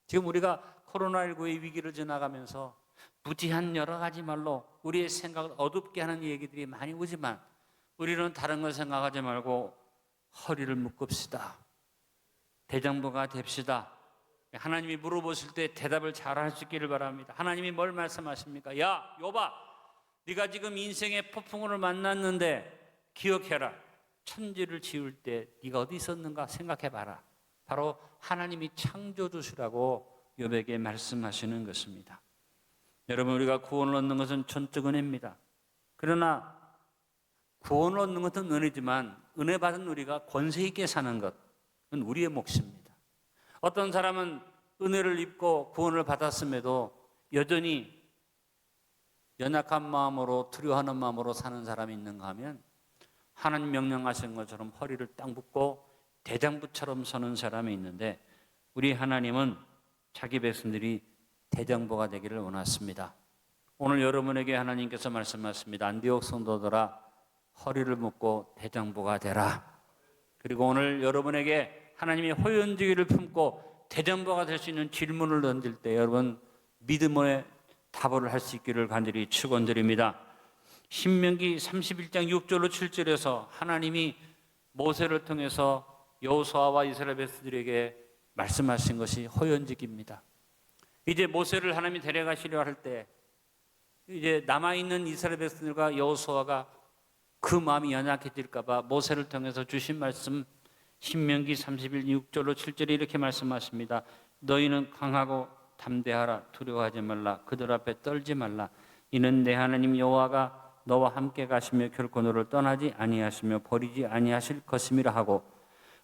지금 우리가 코로나19의 위기를 지나가면서 부지한 여러 가지 말로 우리의 생각을 어둡게 하는 얘기들이 많이 오지만 우리는 다른 걸 생각하지 말고 허리를 묶읍시다. 대장부가 됩시다. 하나님이 물어보실 때 대답을 잘할 수 있기를 바랍니다. 하나님이 뭘 말씀하십니까? 야, 욥아, 네가 지금 인생의 폭풍우를 만났는데 기억해라. 천지를 지을 때 네가 어디 있었는가 생각해봐라. 바로 하나님이 창조주시라고 욥에게 말씀하시는 것입니다. 여러분, 우리가 구원을 얻는 것은 전적 은혜입니다. 그러나 구원을 얻는 것은 은혜지만 은혜 받은 우리가 권세 있게 사는 것은 우리의 몫입니다. 어떤 사람은 은혜를 입고 구원을 받았음에도 여전히 연약한 마음으로 두려워하는 마음으로 사는 사람이 있는가 하면 하나님 명령하신 것처럼 허리를 딱 묶고 대장부처럼 서는 사람이 있는데 우리 하나님은 자기 백성들이 대장부가 되기를 원하십니다. 오늘 여러분에게 하나님께서 말씀하십니다. 안디옥 성도들아, 허리를 묶고 대장부가 되라. 그리고 오늘 여러분에게 하나님이 호연지기를 품고 대장부가 될 수 있는 질문을 던질 때 여러분 믿음의 답을 할 수 있기를 간절히 축원드립니다. 신명기 31장 6절로 7절에서 하나님이 모세를 통해서 여호수아와 이스라엘 백성들에게 말씀하신 것이 호연지기입니다. 이제 모세를 하나님이 데려가시려 할 때 이제 남아있는 이스라엘 백성들과 여호수아가 그 마음이 연약해질까 봐 모세를 통해서 주신 말씀 신명기 31, 6절로 7절에 이렇게 말씀하십니다. 너희는 강하고 담대하라. 두려워하지 말라. 그들 앞에 떨지 말라. 이는 내 하나님 여호와가 너와 함께 가시며 결코 너를 떠나지 아니하시며 버리지 아니하실 것임이라 하고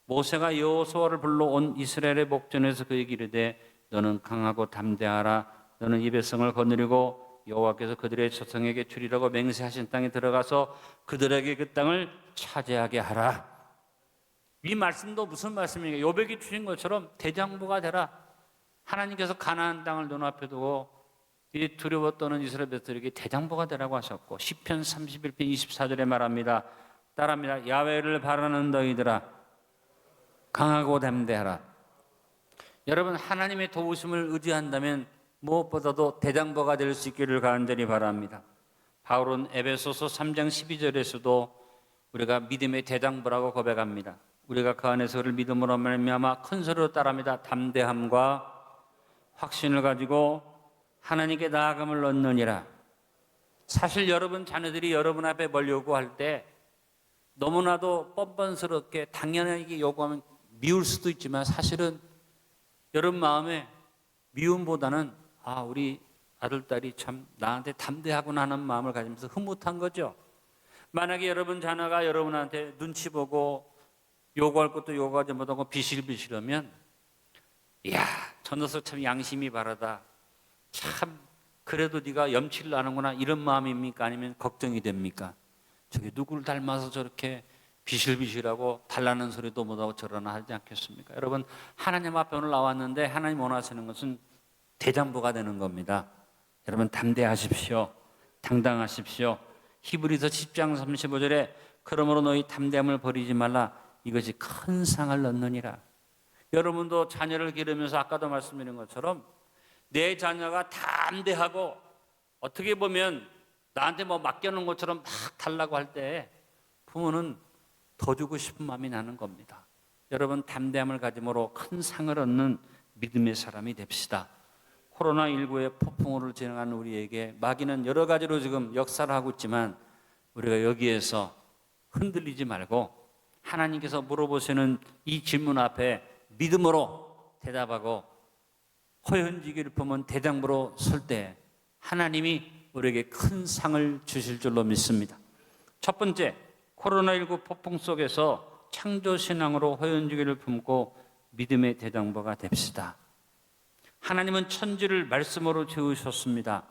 모세가 여호수아를 불러 온 이스라엘의 목전에서 그에게 이르되 너는 강하고 담대하라. 너는 이 백성을 거느리고 여호와께서 그들의 조상에게 주리라고 맹세하신 땅에 들어가서 그들에게 그 땅을 차지하게 하라. 이 말씀도 무슨 말씀입니까? 욥에게 주신 것처럼 대장부가 되라. 하나님께서 가나안 땅을 눈앞에 두고 이 두려워 떠는 이스라엘 백성들에게 대장부가 되라고 하셨고 시편 31편 24절에 말합니다. 따라합니다. 야훼를 바라는 너희들아 강하고 담대하라. 여러분, 하나님의 도우심을 의지한다면 무엇보다도 대장부가 될 수 있기를 간절히 바랍니다. 바울은 에베소서 3장 12절에서도 우리가 믿음의 대장부라고 고백합니다. 우리가 그 안에서 그를 믿음으로 말미암아 큰 소리로 따릅니다. 담대함과 확신을 가지고 하나님께 나아감을 얻느니라. 사실 여러분 자녀들이 여러분 앞에 뭘 요구할 때 너무나도 뻔뻔스럽게 당연하게 요구하면 미울 수도 있지만 사실은 여러분 마음에 미움보다는 우리 아들, 딸이 참 나한테 담대하구나 하는 마음을 가지면서 흐뭇한 거죠. 만약에 여러분 자녀가 여러분한테 눈치 보고 요구할 것도 요구하지 못하고 비실비실하면 이야, 저 녀석 참 양심이 바르다. 참 그래도 네가 염치를 아는구나 이런 마음입니까? 아니면 걱정이 됩니까? 저게 누구를 닮아서 저렇게 비실비실하고 달라는 소리도 못하고 저러나 하지 않겠습니까? 여러분, 하나님 앞에 오늘 나왔는데 하나님 원하시는 것은 대장부가 되는 겁니다. 여러분 담대하십시오. 당당하십시오. 히브리서 10장 35절에 그러므로 너희 담대함을 버리지 말라. 이것이 큰 상을 얻느니라. 여러분도 자녀를 기르면서 아까도 말씀드린 것처럼 내 자녀가 담대하고 어떻게 보면 나한테 뭐 맡겨놓은 것처럼 막 달라고 할 때 부모는 더 주고 싶은 마음이 나는 겁니다. 여러분 담대함을 가짐으로 큰 상을 얻는 믿음의 사람이 됩시다. 코로나19의 폭풍우를 지나가는 우리에게 마귀는 여러 가지로 지금 역사를 하고 있지만 우리가 여기에서 흔들리지 말고 하나님께서 물어보시는 이 질문 앞에 믿음으로 대답하고 호연지기를 품은 대장부로 설 때 하나님이 우리에게 큰 상을 주실 줄로 믿습니다. 첫 번째, 코로나19 폭풍 속에서 창조신앙으로 호연지기를 품고 믿음의 대장부가 됩시다. 하나님은 천지를 말씀으로 지으셨습니다.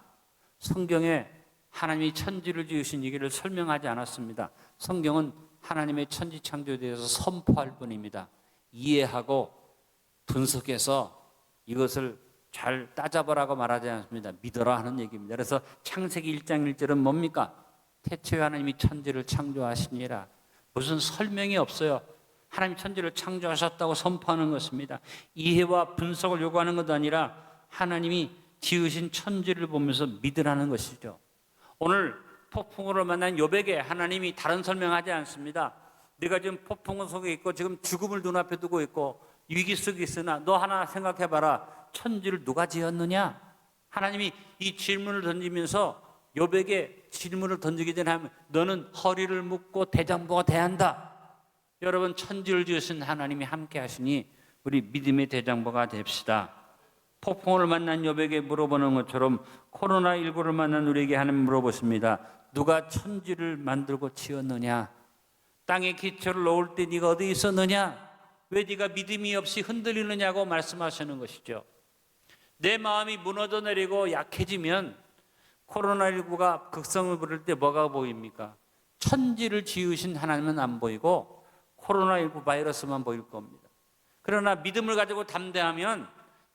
성경에 하나님이 천지를 지으신 얘기를 설명하지 않았습니다. 성경은 하나님의 천지 창조에 대해서 선포할 뿐입니다. 이해하고 분석해서 이것을 잘 따져보라고 말하지 않습니다. 믿어라 하는 얘기입니다. 그래서 창세기 1장 1절은 뭡니까? 태초에 하나님이 천지를 창조하시니라. 무슨 설명이 없어요. 하나님 천지를 창조하셨다고 선포하는 것입니다. 이해와 분석을 요구하는 것도 아니라 하나님이 지으신 천지를 보면서 믿으라는 것이죠. 오늘 폭풍으로 만난 욥에게 하나님이 다른 설명하지 않습니다. 네가 지금 폭풍 속에 있고 지금 죽음을 눈앞에 두고 있고 위기 속에 있으나 너 하나 생각해봐라. 천지를 누가 지었느냐? 하나님이 이 질문을 던지면서 욥에게 질문을 던지기 전에 하면 너는 허리를 묶고 대장부가 대한다. 여러분, 천지를 지으신 하나님이 함께 하시니 우리 믿음의 대장부가 됩시다. 폭풍을 만난 욥에게 물어보는 것처럼 코로나19를 만난 우리에게 하나님 물어보십니다. 누가 천지를 만들고 지었느냐? 땅에 기초를 놓을 때 네가 어디 있었느냐? 왜 네가 믿음이 없이 흔들리느냐고 말씀하시는 것이죠. 내 마음이 무너져 내리고 약해지면 코로나19가 극성을 부를 때 뭐가 보입니까? 천지를 지으신 하나님은 안 보이고 코로나19 바이러스만 보일 겁니다. 그러나 믿음을 가지고 담대하면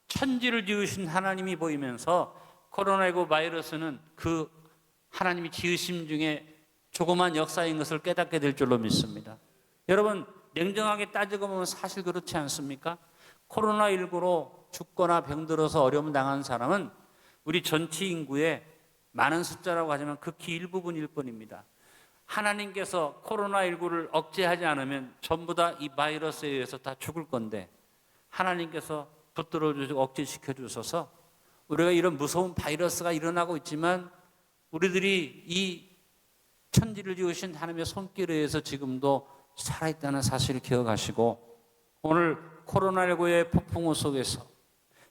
천지를 지으신 하나님이 보이면서 코로나19 바이러스는 그 하나님이 지으심 중에 조그만 역사인 것을 깨닫게 될 줄로 믿습니다. 여러분, 냉정하게 따지고 보면 사실 그렇지 않습니까? 코로나19로 죽거나 병들어서 어려움 당한 사람은 우리 전체 인구의 많은 숫자라고 하지만 극히 일부분일 뿐입니다. 하나님께서 코로나19를 억제하지 않으면 전부 다 이 바이러스에 의해서 다 죽을 건데 하나님께서 붙들어 주시고 억제시켜 주셔서 우리가 이런 무서운 바이러스가 일어나고 있지만 우리들이 이 천지를 지으신 하나님의 손길에 의해서 지금도 살아있다는 사실을 기억하시고 오늘 코로나19의 폭풍우 속에서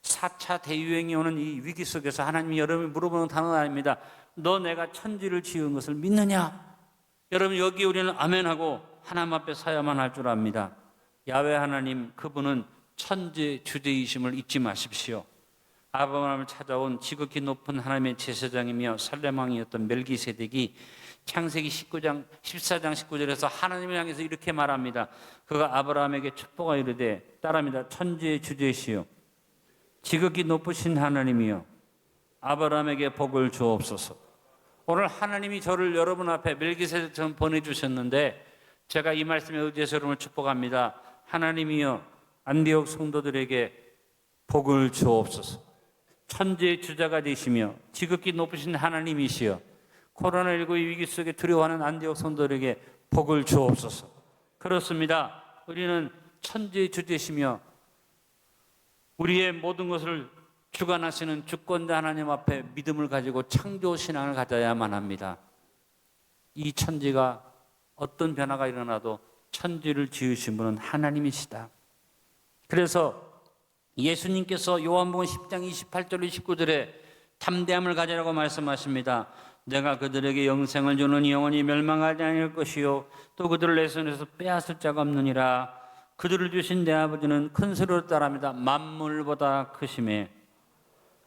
4차 대유행이 오는 이 위기 속에서 하나님이 여러분이 물어보는 단어는 아닙니다. 너 내가 천지를 지은 것을 믿느냐? 여러분, 여기 우리는 아멘하고 하나님 앞에 서야만 할 줄 압니다. 야훼 하나님, 그분은 천지의 주제이심을 잊지 마십시오. 아브라함을 찾아온 지극히 높은 하나님의 제사장이며 살렘왕이었던 멜기세덱이 창세기 14장 19절에서 하나님을 향해서 이렇게 말합니다. 그가 아브라함에게 축복하 이르되 따라합니다. 천지의 주제시요 지극히 높으신 하나님이여 아브라함에게 복을 주옵소서. 오늘 하나님이 저를 여러분 앞에 멜기세덱처럼 보내주셨는데 제가 이 말씀에 의지해서 여러분을 축복합니다. 하나님이여 안디옥 성도들에게 복을 주옵소서. 천지의 주자가 되시며 지극히 높으신 하나님이시여 코로나19의 위기 속에 두려워하는 안디옥 성도들에게 복을 주옵소서. 그렇습니다. 우리는 천지의 주제시며 우리의 모든 것을 주관하시는 주권자 하나님 앞에 믿음을 가지고 창조신앙을 가져야만 합니다. 이 천지가 어떤 변화가 일어나도 천지를 지으신 분은 하나님이시다. 그래서 예수님께서 요한복음 10장 28절 29절에 담대함을 가지라고 말씀하십니다. 내가 그들에게 영생을 주는 영원히 멸망하지 않을 것이요 또 그들을 내 손에서 빼앗을 자가 없느니라. 그들을 주신 내 아버지는 큰 소리로 따라합니다. 만물보다 크심에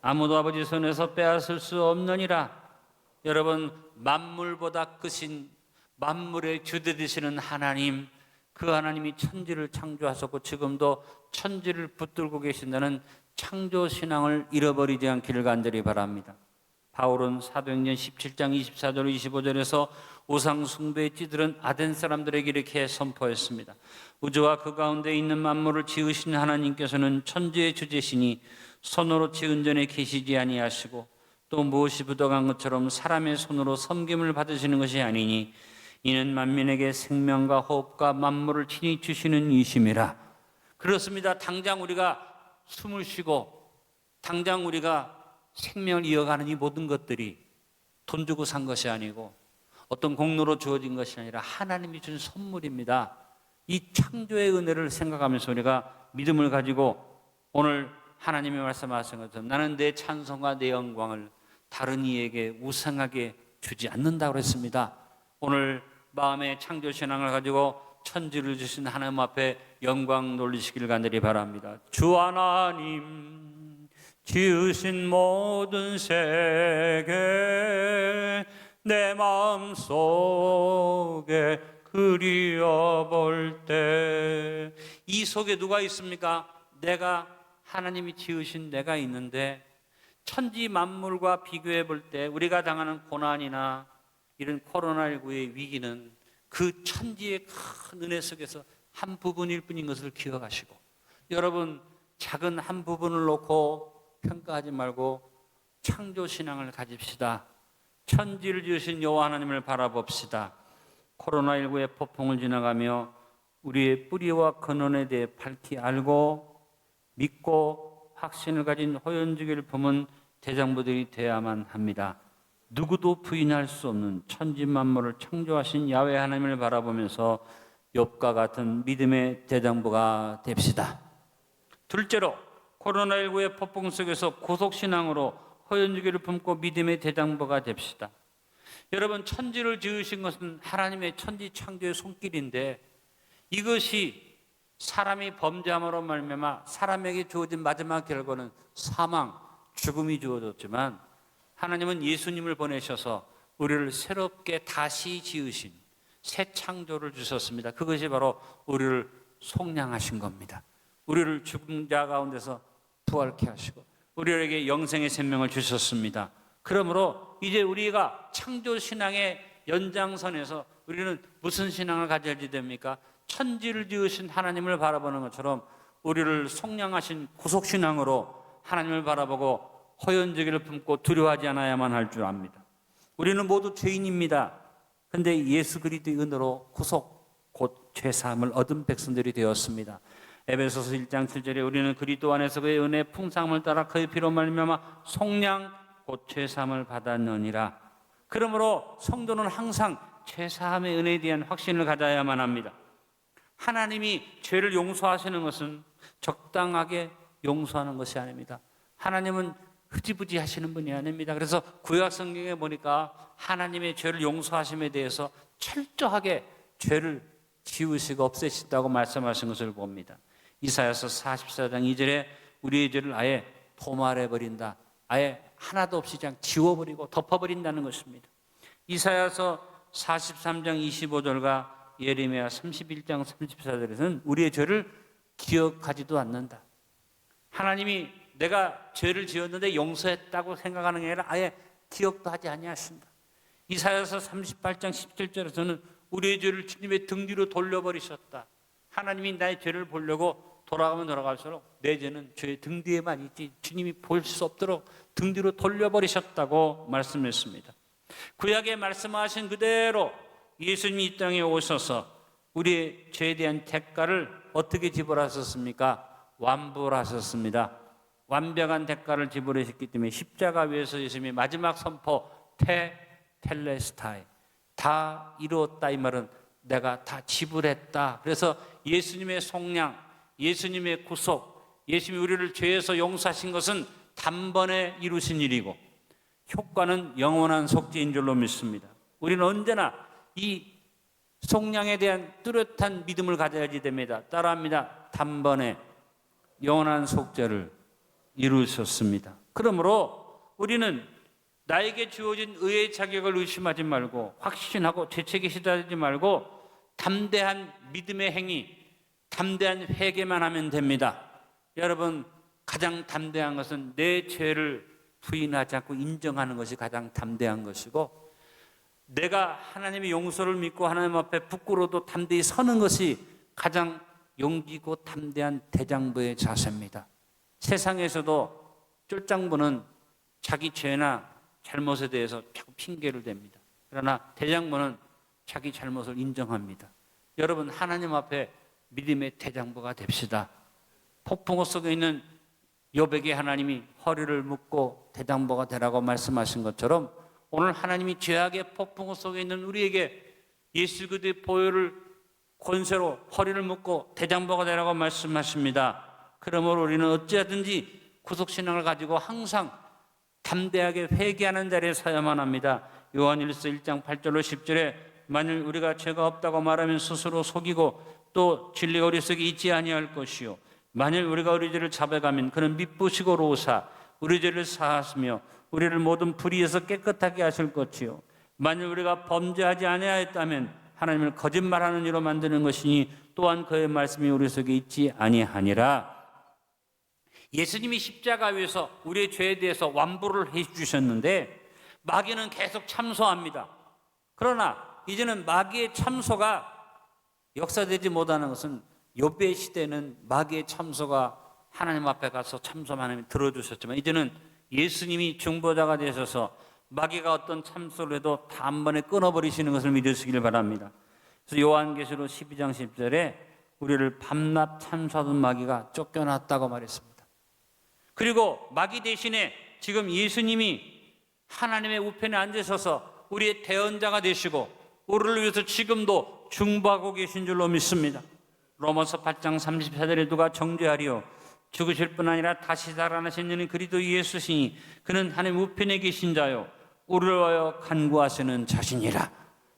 아무도 아버지 손에서 빼앗을 수 없느니라. 여러분, 만물보다 크신 만물의 주대 되시는 하나님, 그 하나님이 천지를 창조하셨고 지금도 천지를 붙들고 계신다는 창조신앙을 잃어버리지 않기를 간절히 바랍니다. 바울은 사도행전 17장 24절 25절에서 우상 숭배에 찌들은 아덴 사람들에게 이렇게 선포했습니다. 우주와 그 가운데 있는 만물을 지으신 하나님께서는 천지의 주제시니 손으로 지은 전에 계시지 아니하시고 또 무엇이 부족한 것처럼 사람의 손으로 섬김을 받으시는 것이 아니니 이는 만민에게 생명과 호흡과 만물을 친히 주시는 이심이라. 그렇습니다. 당장 우리가 숨을 쉬고 당장 우리가 생명을 이어가는 이 모든 것들이 돈 주고 산 것이 아니고 어떤 공로로 주어진 것이 아니라 하나님이 준 선물입니다. 이 창조의 은혜를 생각하면서 우리가 믿음을 가지고 오늘 하나님이 말씀하신 것처럼 나는 내 찬송과 내 영광을 다른 이에게 우상하게 주지 않는다고 했습니다. 오늘 마음의 창조신앙을 가지고 천지를 주신 하나님 앞에 영광 돌리시길 간절히 바랍니다. 주 하나님 지으신 모든 세계 내 마음속에 그리워볼 때 이 속에 누가 있습니까? 내가 하나님이 지으신 내가 있는데 천지 만물과 비교해 볼 때 우리가 당하는 고난이나 이런 코로나19의 위기는 그 천지의 큰 은혜 속에서 한 부분일 뿐인 것을 기억하시고, 여러분 작은 한 부분을 놓고 평가하지 말고 창조신앙을 가집시다. 천지를 지으신 여호와 하나님을 바라봅시다. 코로나19의 폭풍을 지나가며 우리의 뿌리와 근원에 대해 밝히 알고 믿고 확신을 가진 호연지기를 품은 대장부들이 되어야만 합니다. 누구도 부인할 수 없는 천지만물을 창조하신 야훼 하나님을 바라보면서 욥과 같은 믿음의 대장부가 됩시다. 둘째로, 코로나19의 폭풍 속에서 구속신앙으로 호연지기를 품고 믿음의 대장부가 됩시다. 여러분, 천지를 지으신 것은 하나님의 천지 창조의 손길인데, 이것이 사람이 범죄함으로 말미암아 사람에게 주어진 마지막 결과는 사망, 죽음이 주어졌지만, 하나님은 예수님을 보내셔서 우리를 새롭게 다시 지으신 새 창조를 주셨습니다. 그것이 바로 우리를 속량하신 겁니다. 우리를 죽은 자 가운데서 부활케 하시고 우리에게 영생의 생명을 주셨습니다. 그러므로 이제 우리가 창조신앙의 연장선에서 우리는 무슨 신앙을 가져야지 됩니까? 천지를 지으신 하나님을 바라보는 것처럼 우리를 속량하신 구속신앙으로 하나님을 바라보고 호연지기를 품고 두려워하지 않아야만 할 줄 압니다. 우리는 모두 죄인입니다. 그런데 예수 그리스도의 은혜로 구속 곧 죄사함을 얻은 백성들이 되었습니다. 에베소서 1장 7절에 우리는 그리스도 안에서 그의 은혜의 풍성함을 따라 그의 피로 말미암아 속량 곧 죄사함을 받았느니라. 그러므로 성도는 항상 죄사함의 은혜에 대한 확신을 가져야만 합니다. 하나님이 죄를 용서하시는 것은 적당하게 용서하는 것이 아닙니다. 하나님은 흐지부지 하시는 분이 아닙니다. 그래서 구약 성경에 보니까 하나님의 죄를 용서하심에 대해서 철저하게 죄를 지우시고 없애신다고 말씀하신 것을 봅니다. 이사야서 44장 2절에 우리의 죄를 아예 도말해버린다. 아예 하나도 없이 그냥 지워버리고 덮어버린다는 것입니다. 이사야서 43장 25절과 예레미야 31장 34절에서는 우리의 죄를 기억하지도 않는다. 하나님이 내가 죄를 지었는데 용서했다고 생각하는 게 아니라 아예 기억도 하지 아니하신다. 이사야서 38장 17절에서는 우리의 죄를 주님의 등 뒤로 돌려버리셨다. 하나님이 나의 죄를 보려고 돌아가면 돌아갈수록 내 죄는 죄의 등 뒤에만 있지 주님이 볼 수 없도록 등 뒤로 돌려버리셨다고 말씀했습니다. 구약에 말씀하신 그대로 예수님이 이 땅에 오셔서 우리의 죄에 대한 대가를 어떻게 지불하셨습니까? 완불하셨습니다. 완벽한 대가를 지불하셨기 때문에 십자가 위에서 예수님이 마지막 선포 텔레스타이, 다 이루었다, 이 말은 내가 다 지불했다. 그래서 예수님의 속량, 예수님의 구속, 예수님이 우리를 죄에서 용서하신 것은 단번에 이루신 일이고 효과는 영원한 속죄인 줄로 믿습니다. 우리는 언제나 이 속량에 대한 뚜렷한 믿음을 가져야지 됩니다. 따라합니다. 단번에 영원한 속죄를 이루셨습니다. 그러므로 우리는 나에게 주어진 의의 자격을 의심하지 말고 확신하고 죄책에 시달리지 말고 담대한 믿음의 행위, 담대한 회개만 하면 됩니다. 여러분, 가장 담대한 것은 내 죄를 부인하지 않고 인정하는 것이 가장 담대한 것이고, 내가 하나님의 용서를 믿고 하나님 앞에 부끄러워도 담대히 서는 것이 가장 용기고 담대한 대장부의 자세입니다. 세상에서도 쫄장부는 자기 죄나 잘못에 대해서 자꾸 핑계를 댑니다. 그러나 대장부는 자기 잘못을 인정합니다. 여러분, 하나님 앞에 믿음의 대장부가 됩시다. 폭풍우 속에 있는 욥에게 하나님이 허리를 묶고 대장부가 되라고 말씀하신 것처럼 오늘 하나님이 죄악의 폭풍우 속에 있는 우리에게 예수 그리스도의 보혈을 권세로 허리를 묶고 대장부가 되라고 말씀하십니다. 그러므로 우리는 어찌하든지 구속신앙을 가지고 항상 담대하게 회개하는 자리에 서야만 합니다. 요한일서 1장 8절로 10절에 만일 우리가 죄가 없다고 말하면 스스로 속이고 또 진리가 우리 속에 있지 아니할 것이요 만일 우리가 우리 죄를 자백하면 그는 미쁘시고 로사 우리 죄를 사하시며 우리를 모든 불의에서 깨끗하게 하실 것이요 만일 우리가 범죄하지 아니하였다면 하나님을 거짓말하는 이로 만드는 것이니 또한 그의 말씀이 우리 속에 있지 아니하니라. 예수님이 십자가 위에서 우리의 죄에 대해서 완부를 해주셨는데 마귀는 계속 참소합니다. 그러나 이제는 마귀의 참소가 역사되지 못하는 것은 욥의 시대는 마귀의 참소가 하나님 앞에 가서 참소만 하나님 들어주셨지만 이제는 예수님이 중보자가 되셔서 마귀가 어떤 참소를 해도 다 한 번에 끊어버리시는 것을 믿으시길 바랍니다. 그래서 요한계시록 12장 10절에 우리를 밤낮 참소하던 마귀가 쫓겨났다고 말했습니다. 그리고 마귀 대신에 지금 예수님이 하나님의 우편에 앉으셔서 우리의 대언자가 되시고 우리를 위해서 지금도 중보하고 계신 줄로 믿습니다. 로마서 8장 34절에 누가 정죄하리요 죽으실 뿐 아니라 다시 살아나신 이는 그리스도 예수시니 그는 하나님 우편에 계신 자요 우리를 위하여 간구하시는 자신이라.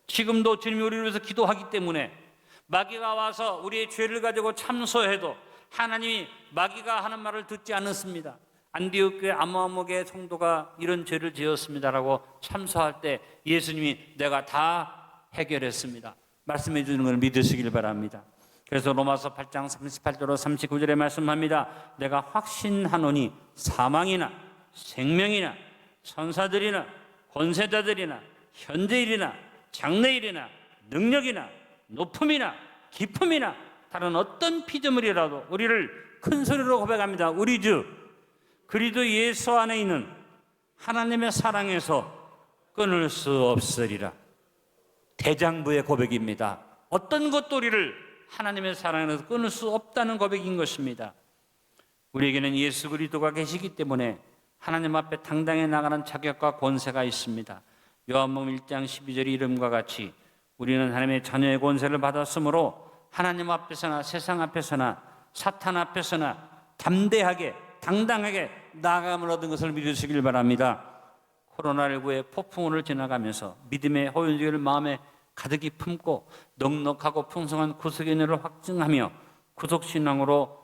지금도 주님이 우리를 위해서 기도하기 때문에 마귀가 와서 우리의 죄를 가지고 참소해도 하나님이 마귀가 하는 말을 듣지 않았습니다. 안디옥 교회 아모아모교회 성도가 이런 죄를 지었습니다라고 참소할 때 예수님이 내가 다 해결했습니다. 말씀해 주는 걸 믿으시길 바랍니다. 그래서 로마서 8장 38절로 39절에 말씀합니다. 내가 확신하노니 사망이나 생명이나 천사들이나 권세자들이나 현재일이나 장래일이나 능력이나 높음이나 깊음이나 다른 어떤 피조물이라도 우리를 큰 소리로 고백합니다. 우리 주 그리스도 예수 안에 있는 하나님의 사랑에서 끊을 수 없으리라. 대장부의 고백입니다. 어떤 것도 우리를 하나님의 사랑에서 끊을 수 없다는 고백인 것입니다. 우리에게는 예수 그리스도가 계시기 때문에 하나님 앞에 당당히 나가는 자격과 권세가 있습니다. 요한복음 1장 12절 이름과 같이 우리는 하나님의 자녀의 권세를 받았으므로 하나님 앞에서나 세상 앞에서나 사탄 앞에서나 담대하게 당당하게 나아감을 얻은 것을 믿으시길 바랍니다. 코로나19의 폭풍우를 지나가면서 믿음의 호연주의를 마음에 가득히 품고 넉넉하고 풍성한 구속의 은혜를 확증하며 구속신앙으로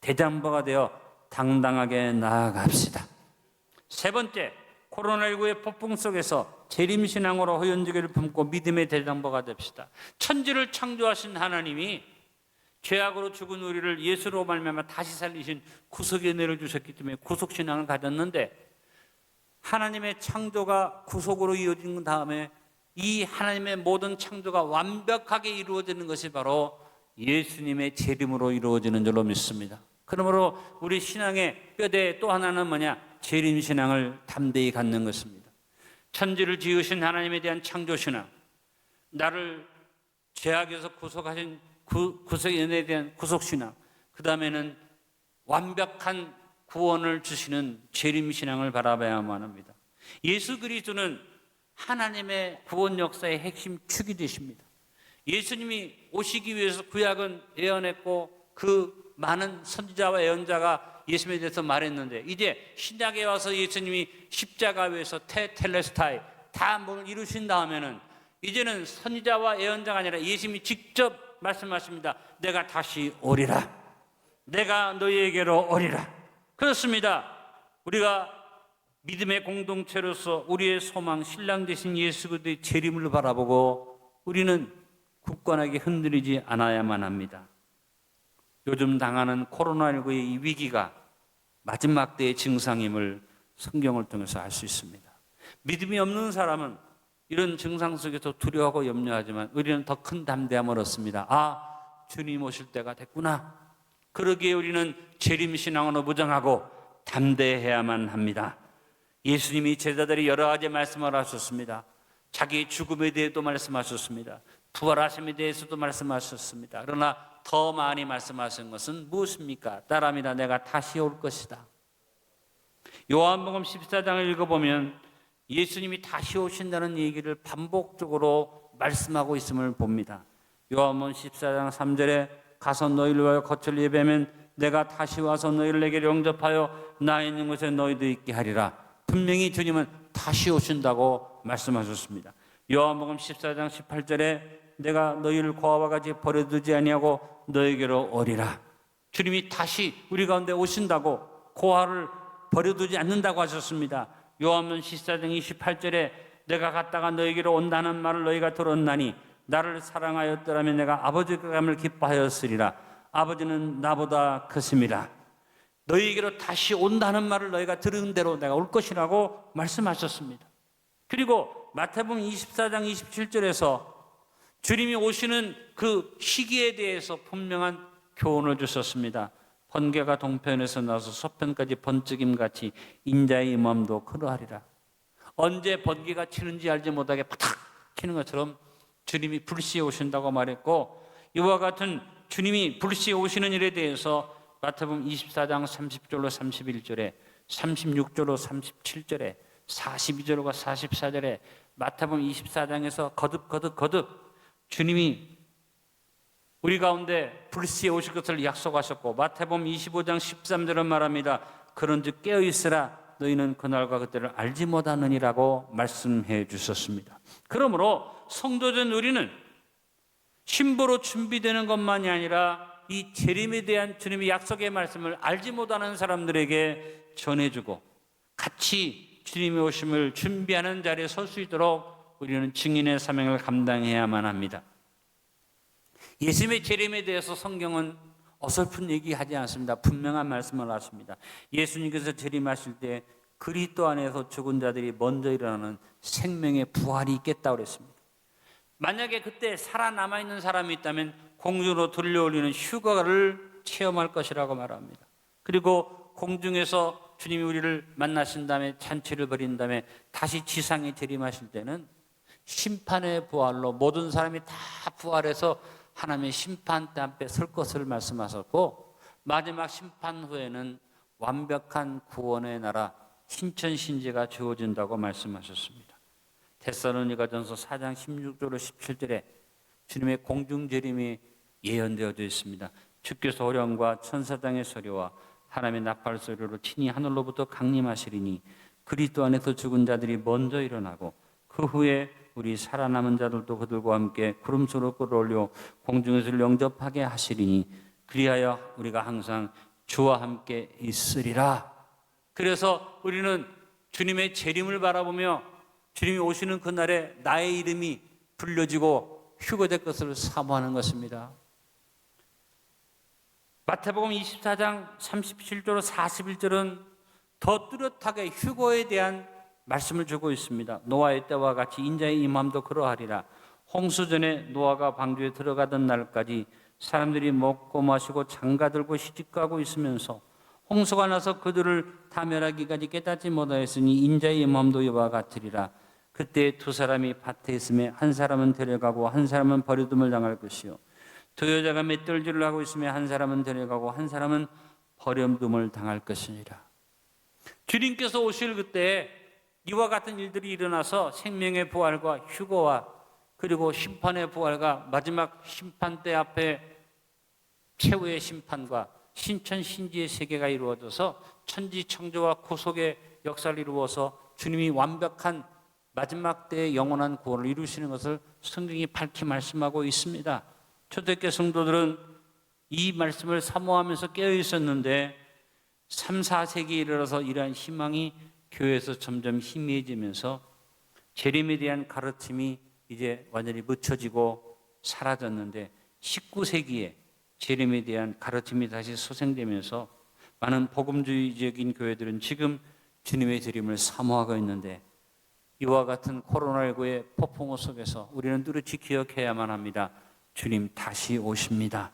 대장부가 되어 당당하게 나아갑시다. 세 번째, 코로나19의 폭풍 속에서 재림신앙으로 호연주의를 품고 믿음의 대장부가 됩시다. 천지를 창조하신 하나님이 죄악으로 죽은 우리를 예수로 말미암아 다시 살리신 구속의 은혜를 주셨기 때문에 구속신앙을 가졌는데 하나님의 창조가 구속으로 이어진 다음에 이 하나님의 모든 창조가 완벽하게 이루어지는 것이 바로 예수님의 재림으로 이루어지는 줄로 믿습니다. 그러므로 우리 신앙의 뼈대 또 하나는 뭐냐? 재림신앙을 담대히 갖는 것입니다. 천지를 지으신 하나님에 대한 창조신앙, 나를 죄악에서 구속하신 구속의 은혜에 대한 구속신앙, 그 다음에는 완벽한 구원을 주시는 재림신앙을 바라봐야만 합니다. 예수 그리스도는 하나님의 구원 역사의 핵심 축이 되십니다. 예수님이 오시기 위해서 구약은 예언했고 그 많은 선지자와 예언자가 예수님에 대해서 말했는데 이제 신약에 와서 예수님이 십자가 위에서 텔레스타이 다 뭘 이루신 다음에는 이제는 선지자와 예언자가 아니라 예수님이 직접 말씀하십니다. 내가 다시 오리라. 내가 너희에게로 오리라. 그렇습니다. 우리가 믿음의 공동체로서 우리의 소망 신랑 되신 예수 그리스도의 재림을 바라보고 우리는 굳건하게 흔들리지 않아야만 합니다. 요즘 당하는 코로나19의 이 위기가 마지막 때의 증상임을 성경을 통해서 알 수 있습니다. 믿음이 없는 사람은 이런 증상 속에서 두려워하고 염려하지만 우리는 더 큰 담대함을 얻습니다. 아, 주님 오실 때가 됐구나. 그러기에 우리는 재림신앙으로 무장하고 담대해야만 합니다. 예수님이 제자들이 여러 가지 말씀을 하셨습니다. 자기의 죽음에 대해서도 말씀하셨습니다. 부활하심에 대해서도 말씀하셨습니다. 그러나 더 많이 말씀하신 것은 무엇입니까? 따라합니다. 내가 다시 올 것이다. 요한복음 14장을 읽어보면 예수님이 다시 오신다는 얘기를 반복적으로 말씀하고 있음을 봅니다. 요한복음 14장 3절에 가서 너희를 위하여 거처를 예배하면 내가 다시 와서 너희를 내게 영접하여 나 있는 곳에 너희도 있게 하리라. 분명히 주님은 다시 오신다고 말씀하셨습니다. 요한복음 14장 18절에 내가 너희를 고아와 같이 버려두지 아니하고 너에게로 오리라. 주님이 다시 우리 가운데 오신다고 고아를 버려두지 않는다고 하셨습니다. 요한복음 14장 28절에 내가 갔다가 너에게로 온다는 말을 너희가 들었나니 나를 사랑하였더라면 내가 아버지의 감을 기뻐하였으리라. 아버지는 나보다 크심이라. 너희에게로 다시 온다는 말을 너희가 들은 대로 내가 올 것이라고 말씀하셨습니다. 그리고 마태복음 24장 27절에서 주님이 오시는 그 시기에 대해서 분명한 교훈을 주셨습니다. 번개가 동편에서 나서 서편까지 번쩍임같이 인자의 임함도 그러하리라. 언제 번개가 치는지 알지 못하게 파탁 치는 것처럼 주님이 불시에 오신다고 말했고, 이와 같은 주님이 불시에 오시는 일에 대해서 마태복음 24장 30절로 31절에 36절로 37절에 42절과 44절에 마태복음 24장에서 거듭 주님이 우리 가운데 불시에 오실 것을 약속하셨고, 마태복음 25장 13절은 말합니다. 그런즉 깨어있으라, 너희는 그날과 그때를 알지 못하느니라고 말씀해 주셨습니다. 그러므로 성도된 우리는 신부로 준비되는 것만이 아니라 이 재림에 대한 주님의 약속의 말씀을 알지 못하는 사람들에게 전해주고 같이 주님의 오심을 준비하는 자리에 설 수 있도록 우리는 증인의 사명을 감당해야만 합니다. 예수님의 재림에 대해서 성경은 어설픈 얘기하지 않습니다. 분명한 말씀을 하십니다. 예수님께서 재림하실 때 그리스도 안에서 죽은 자들이 먼저 일어나는 생명의 부활이 있겠다고 그랬습니다. 만약에 그때 살아남아 있는 사람이 있다면 공중으로 들려올리는 휴가를 체험할 것이라고 말합니다. 그리고 공중에서 주님이 우리를 만나신 다음에 잔치를 벌인 다음에 다시 지상에 재림하실 때는 심판의 부활로 모든 사람이 다 부활해서 하나님의 심판대 앞에 설 것을 말씀하셨고, 마지막 심판 후에는 완벽한 구원의 나라 신천신제가 주어진다고 말씀하셨습니다. 데살로니가전서 4장 16절로 17절에 주님의 공중재림이 예언되어져 있습니다. 주께서 호령과 천사장의 소리와 하나님의 나팔 소리로 친히 하늘로부터 강림하시리니 그리스도 안에서 죽은 자들이 먼저 일어나고 그 후에 우리 살아남은 자들도 그들과 함께 구름수로 끌어올려 공중에서 영접하게 하시리니 그리하여 우리가 항상 주와 함께 있으리라. 그래서 우리는 주님의 재림을 바라보며 주님이 오시는 그날에 나의 이름이 불려지고 휴거될 것을 사모하는 것입니다. 마태복음 24장 37절로 41절은 더 뚜렷하게 휴거에 대한 말씀을 주고 있습니다. 노아의 때와 같이 인자의 임함도 그러하리라. 홍수전에 노아가 방주에 들어가던 날까지 사람들이 먹고 마시고 장가들고 시집가고 있으면서 홍수가 나서 그들을 다 멸하기까지 깨닫지 못하였으니 인자의 임함도 이와 같으리라. 그때 두 사람이 밭에 있으며 한 사람은 데려가고 한 사람은 버려둠을 당할 것이요, 두 여자가 맷돌질을 하고 있으며 한 사람은 데려가고 한 사람은 버려둠을 당할 것이니라. 주님께서 오실 그때 이와 같은 일들이 일어나서 생명의 부활과 휴거와 그리고 심판의 부활과 마지막 심판대 앞에 최후의 심판과 신천신지의 세계가 이루어져서 천지창조와 구속의 역사를 이루어서 주님이 완벽한 마지막 때의 영원한 구원을 이루시는 것을 성경이 밝히 말씀하고 있습니다. 초대교회 성도들은 이 말씀을 사모하면서 깨어 있었는데 3, 4세기에 이르러서 이러한 희망이 교회에서 점점 희미해지면서 재림에 대한 가르침이 이제 완전히 묻혀지고 사라졌는데 19세기에 재림에 대한 가르침이 다시 소생되면서 많은 복음주의적인 교회들은 지금 주님의 재림을 사모하고 있는데, 이와 같은 코로나19의 폭풍우 속에서 우리는 뚜렷이 기억해야만 합니다. 주님 다시 오십니다.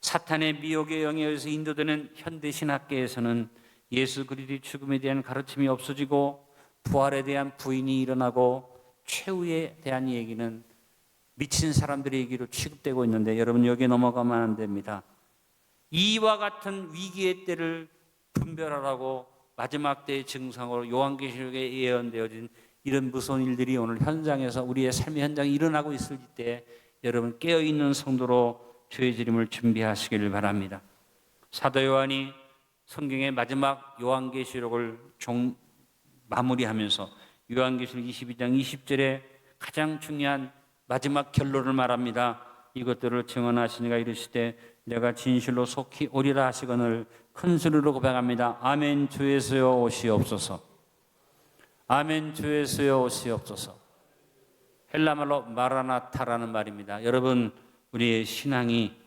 사탄의 미혹에 영향에서 인도되는 현대신학계에서는 예수 그리스도의 죽음에 대한 가르침이 없어지고 부활에 대한 부인이 일어나고 최후에 대한 얘기는 미친 사람들의 얘기로 취급되고 있는데, 여러분 여기에 넘어가면 안 됩니다. 이와 같은 위기의 때를 분별하라고 마지막 때의 증상으로 요한계시록에 예언되어진 이런 무서운 일들이 오늘 현장에서 우리의 삶의 현장에 일어나고 있을 때 여러분 깨어있는 성도로 주의 재림을 준비하시길 바랍니다. 사도 요한이 성경의 마지막 요한계시록을 마무리하면서 요한계시록 22장 20절에 가장 중요한 마지막 결론을 말합니다. 이것들을 증언하시니가 이르시되 내가 진실로 속히 오리라 하시거늘 큰 소리로 고백합니다. 아멘. 주 예수여 오시옵소서. 아멘. 주 예수여 오시옵소서. 헬라말로 마라나타라는 말입니다. 여러분 우리의 신앙이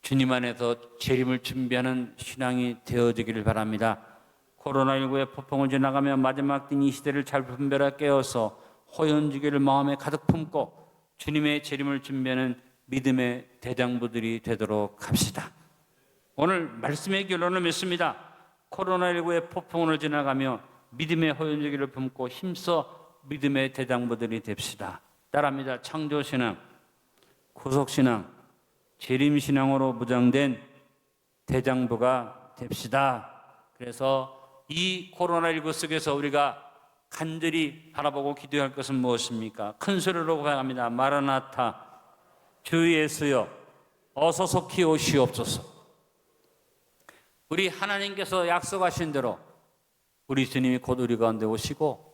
주님 안에서 재림을 준비하는 신앙이 되어지기를 바랍니다. 코로나19의 폭풍을 지나가며 마지막 दिन 이 시대를 잘 분별하게 깨어서 호연지기를 마음에 가득 품고 주님의 재림을 준비하는 믿음의 대장부들이 되도록 합시다. 오늘 말씀의 결론을 맺습니다. 코로나19의 폭풍을 지나가며 믿음의 호연지기를 품고 힘써 믿음의 대장부들이 됩시다. 따라합니다. 창조신앙, 구속신앙, 재림신앙으로 무장된 대장부가 됩시다. 그래서 이 코로나19 속에서 우리가 간절히 바라보고 기도할 것은 무엇입니까? 큰 소리로 고백합니다. 마라나타, 주 예수여 어서 속히 오시옵소서. 우리 하나님께서 약속하신 대로 우리 주님이 곧 우리 가운데 오시고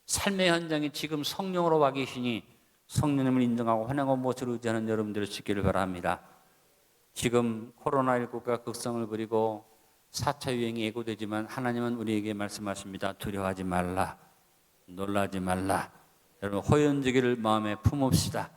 삶의 현장에 지금 성령으로 와 계시니 성령님을 인정하고 환영하고 무엇을 의지하는 여러분들을 지키를 바랍니다. 지금 코로나19가 극성을 부리고 4차 유행이 예고되지만 하나님은 우리에게 말씀하십니다. 두려워하지 말라, 놀라지 말라. 여러분 호연지기를 마음에 품읍시다.